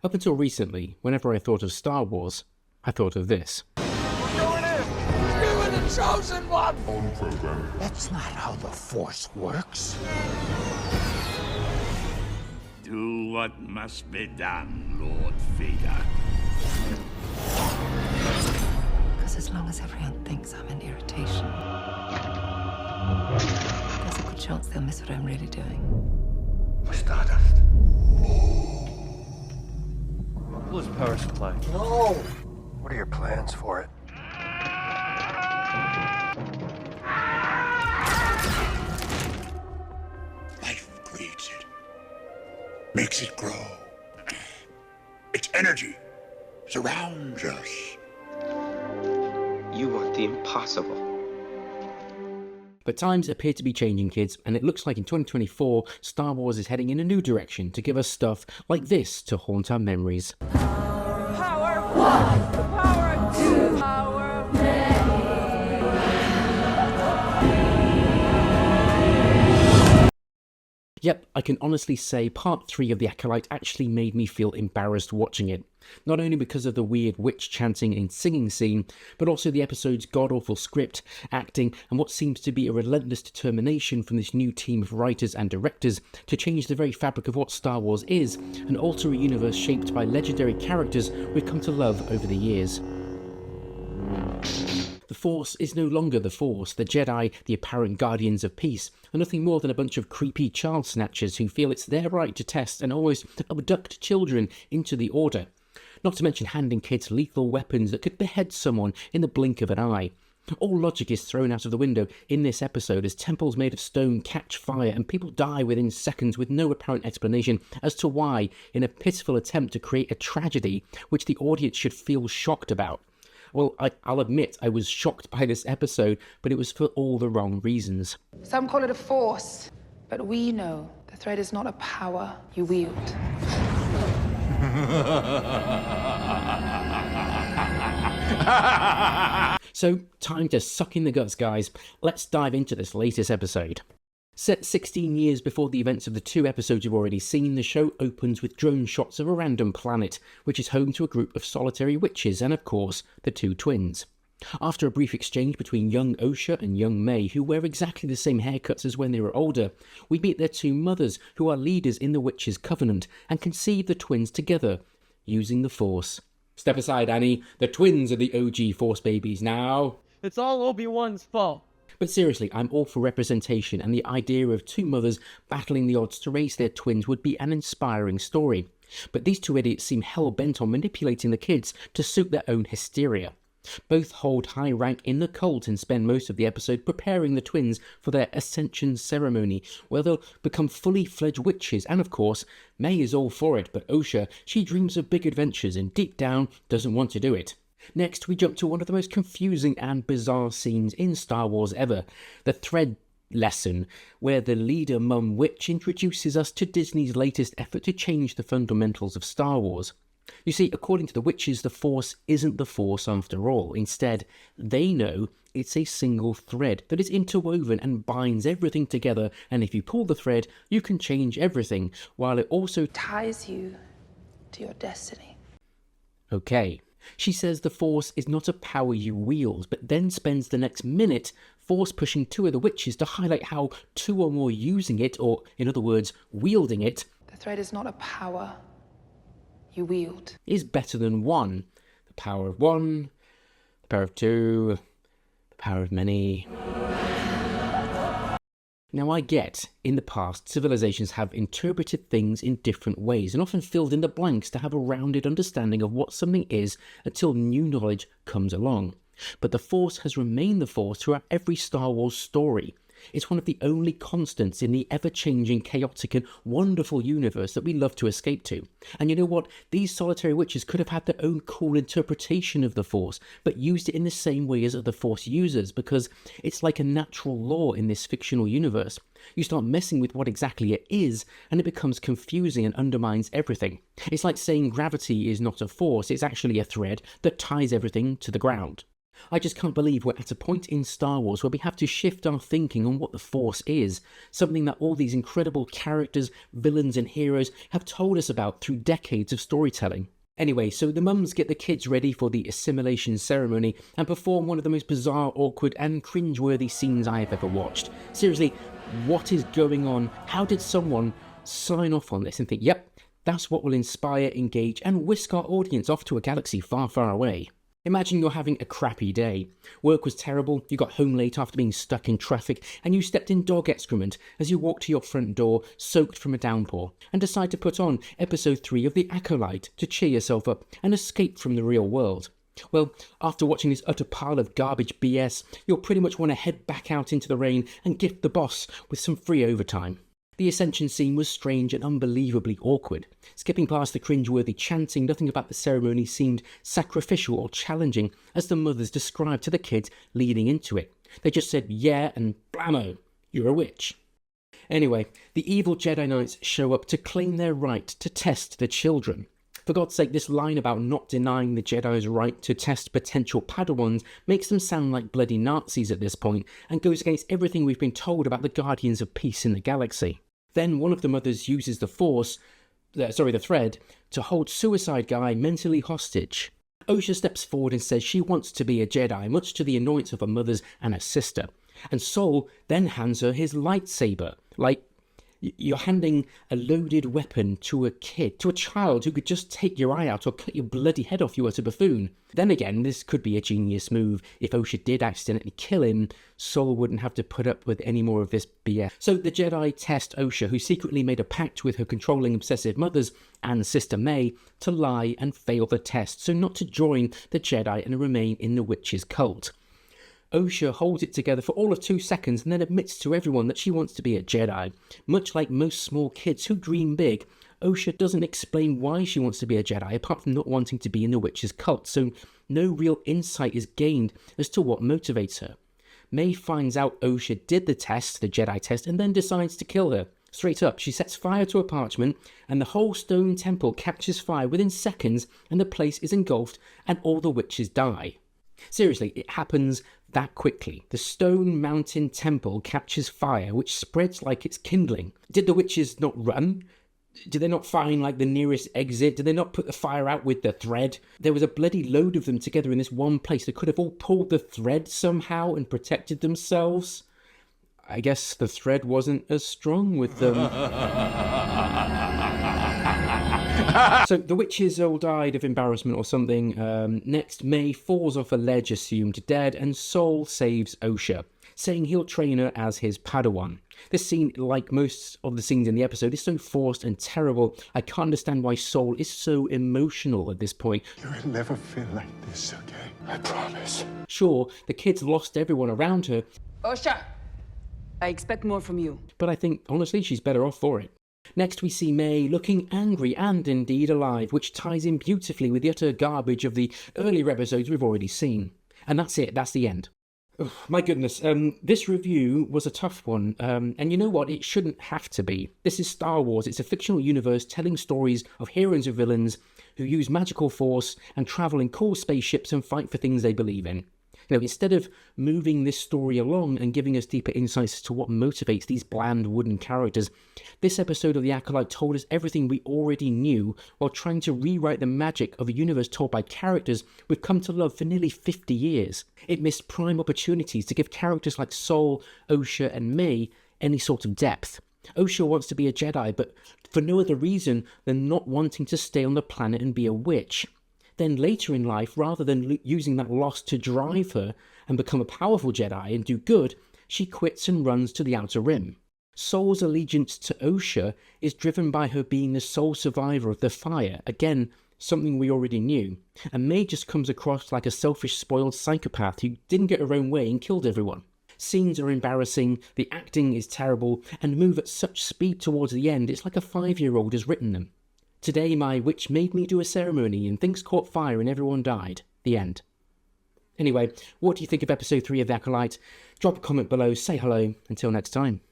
Up until recently, whenever I thought of Star Wars, I thought of this. We're going in! You were the chosen one! On program. That's not how the Force works. Do what must be done, Lord Vader. Because as long as everyone thinks I'm an irritation, there's a good chance they'll miss what I'm really doing. We're Stardust. Lose power supply. No! What are your plans for it? Life creates it. Makes it grow. Its energy surrounds us. You want the impossible. But times appear to be changing, kids, and it looks like in 2024, Star Wars is heading in a new direction to give us stuff like this to haunt our memories. Power one, power two, power many. Yep, I can honestly say Part 3 of The Acolyte actually made me feel embarrassed watching it. Not only because of the weird witch chanting and singing scene, but also the episode's god-awful script, acting, and what seems to be a relentless determination from this new team of writers and directors to change the very fabric of what Star Wars is, and alter a universe shaped by legendary characters we've come to love over the years. The Force is no longer the Force, the Jedi, the apparent guardians of peace, are nothing more than a bunch of creepy child snatchers who feel it's their right to test and always abduct children into the Order. Not to mention handing kids lethal weapons that could behead someone in the blink of an eye. All logic is thrown out of the window in this episode as temples made of stone catch fire and people die within seconds with no apparent explanation as to why, in a pitiful attempt to create a tragedy which the audience should feel shocked about. Well, I'll admit I was shocked by this episode, but it was for all the wrong reasons. Some call it a force, but we know the thread is not a power you wield. So, time to suck in the guts, guys. Let's dive into this latest episode. Set 16 years before the events of the 2 episodes you've already seen, the show opens with drone shots of a random planet, which is home to a group of solitary witches and, of course, the 2 twins. After a brief exchange between young Osha and young May, who wear exactly the same haircuts as when they were older, we meet their 2 mothers, who are leaders in the Witches' Covenant, and conceive the twins together, using the Force. Step aside, Annie. The twins are the OG Force babies now. It's all Obi-Wan's fault. But seriously, I'm all for representation, and the idea of 2 mothers battling the odds to raise their twins would be an inspiring story. But these 2 idiots seem hell-bent on manipulating the kids to suit their own hysteria. Both hold high rank in the cult and spend most of the episode preparing the twins for their ascension ceremony, where they'll become fully fledged witches, and of course, May is all for it, but Osha, she dreams of big adventures and deep down doesn't want to do it. Next, we jump to one of the most confusing and bizarre scenes in Star Wars ever, the thread lesson, where the leader mum witch introduces us to Disney's latest effort to change the fundamentals of Star Wars. You see, according to the witches, the Force isn't the Force after all. Instead, they know it's a single thread that is interwoven and binds everything together, and if you pull the thread, you can change everything, while it also Ties you to your destiny. Okay. She says the Force is not a power you wield, but then spends the next minute force pushing 2 of the witches to highlight how 2 or more using it, or in other words, wielding it, The thread is not a power you wield. is better than 1. The power of 1, the power of 2, the power of many. Now I get, in the past, civilizations have interpreted things in different ways and often filled in the blanks to have a rounded understanding of what something is until new knowledge comes along. But the Force has remained the Force throughout every Star Wars story. It's one of the only constants in the ever-changing, chaotic and wonderful universe that we love to escape to. And you know what? These solitary witches could have had their own cool interpretation of the Force, but used it in the same way as other Force users, because it's like a natural law in this fictional universe. You start messing with what exactly it is, and it becomes confusing and undermines everything. It's like saying gravity is not a force, it's actually a thread that ties everything to the ground. I just can't believe we're at a point in Star Wars where we have to shift our thinking on what the Force is, something that all these incredible characters, villains and heroes have told us about through decades of storytelling. Anyway, so the mums get the kids ready for the assimilation ceremony and perform one of the most bizarre, awkward and cringeworthy scenes I have ever watched. Seriously, what is going on? How did someone sign off on this and think, yep, that's what will inspire, engage and whisk our audience off to a galaxy far, far away? Imagine you're having a crappy day. Work was terrible, you got home late after being stuck in traffic, and you stepped in dog excrement as you walked to your front door, soaked from a downpour, and decide to put on Episode 3 of The Acolyte to cheer yourself up and escape from the real world. Well, after watching this utter pile of garbage BS, you'll pretty much want to head back out into the rain and gift the boss with some free overtime. The Ascension scene was strange and unbelievably awkward. Skipping past the cringeworthy chanting, nothing about the ceremony seemed sacrificial or challenging as the mothers described to the kids leading into it. They just said yeah and blammo, you're a witch. Anyway, the evil Jedi Knights show up to claim their right to test the children. For God's sake, this line about not denying the Jedi's right to test potential Padawans makes them sound like bloody Nazis at this point and goes against everything we've been told about the Guardians of Peace in the galaxy. Then one of the mothers uses the thread, to hold Suicide Guy mentally hostage. Osha steps forward and says she wants to be a Jedi, much to the annoyance of her mothers and her sister. And Sol then hands her his lightsaber, like you're handing a loaded weapon to a kid, to a child who could just take your eye out or cut your bloody head off you as a buffoon. Then again, this could be a genius move. If Osha did accidentally kill him, Sol wouldn't have to put up with any more of this BS. So the Jedi test Osha, who secretly made a pact with her controlling obsessive mothers and sister May to lie and fail the test, so not to join the Jedi and remain in the witch's cult. Osha holds it together for all of 2 seconds and then admits to everyone that she wants to be a Jedi. Much like most small kids who dream big, Osha doesn't explain why she wants to be a Jedi apart from not wanting to be in the witch's cult, so no real insight is gained as to what motivates her. May finds out Osha did the test, the Jedi test, and then decides to kill her. Straight up, she sets fire to a parchment and the whole stone temple catches fire within seconds and the place is engulfed and all the witches die. Seriously, it happens that quickly. The stone mountain temple catches fire, which spreads like it's kindling. Did the witches not run? Did they not find like the nearest exit? Did they not put the fire out with the thread? There was a bloody load of them together in this one place. They could have all pulled the thread somehow and protected themselves. I guess the thread wasn't as strong with them. So the witches all died of embarrassment or something. Next, May falls off a ledge assumed dead and Sol saves Osha, saying he'll train her as his Padawan. This scene, like most of the scenes in the episode, is so forced and terrible. I can't understand why Sol is so emotional at this point. You will never feel like this, okay? I promise. Sure, the kids lost everyone around her. Osha, I expect more from you. But I think, honestly, she's better off for it. Next we see May looking angry and indeed alive, which ties in beautifully with the utter garbage of the earlier episodes we've already seen. And that's it, that's the end. Oh, my goodness, this review was a tough one, and you know what, it shouldn't have to be. This is Star Wars, it's a fictional universe telling stories of heroes and villains who use magical force and travel in cool spaceships and fight for things they believe in. You know, instead of moving this story along and giving us deeper insights as to what motivates these bland wooden characters, this episode of The Acolyte told us everything we already knew while trying to rewrite the magic of a universe told by characters we've come to love for nearly 50 years. It missed prime opportunities to give characters like Sol, Osha and May any sort of depth. Osha wants to be a Jedi, but for no other reason than not wanting to stay on the planet and be a witch. Then later in life, rather than using that loss to drive her and become a powerful Jedi and do good, she quits and runs to the Outer Rim. Sol's allegiance to Osha is driven by her being the sole survivor of the fire, again, something we already knew, and May just comes across like a selfish, spoiled psychopath who didn't get her own way and killed everyone. Scenes are embarrassing, the acting is terrible, and move at such speed towards the end it's like a 5-year-old has written them. Today my witch made me do a ceremony and things caught fire and everyone died. The end. Anyway, what do you think of episode 3 of The Acolyte? Drop a comment below, say hello, until next time.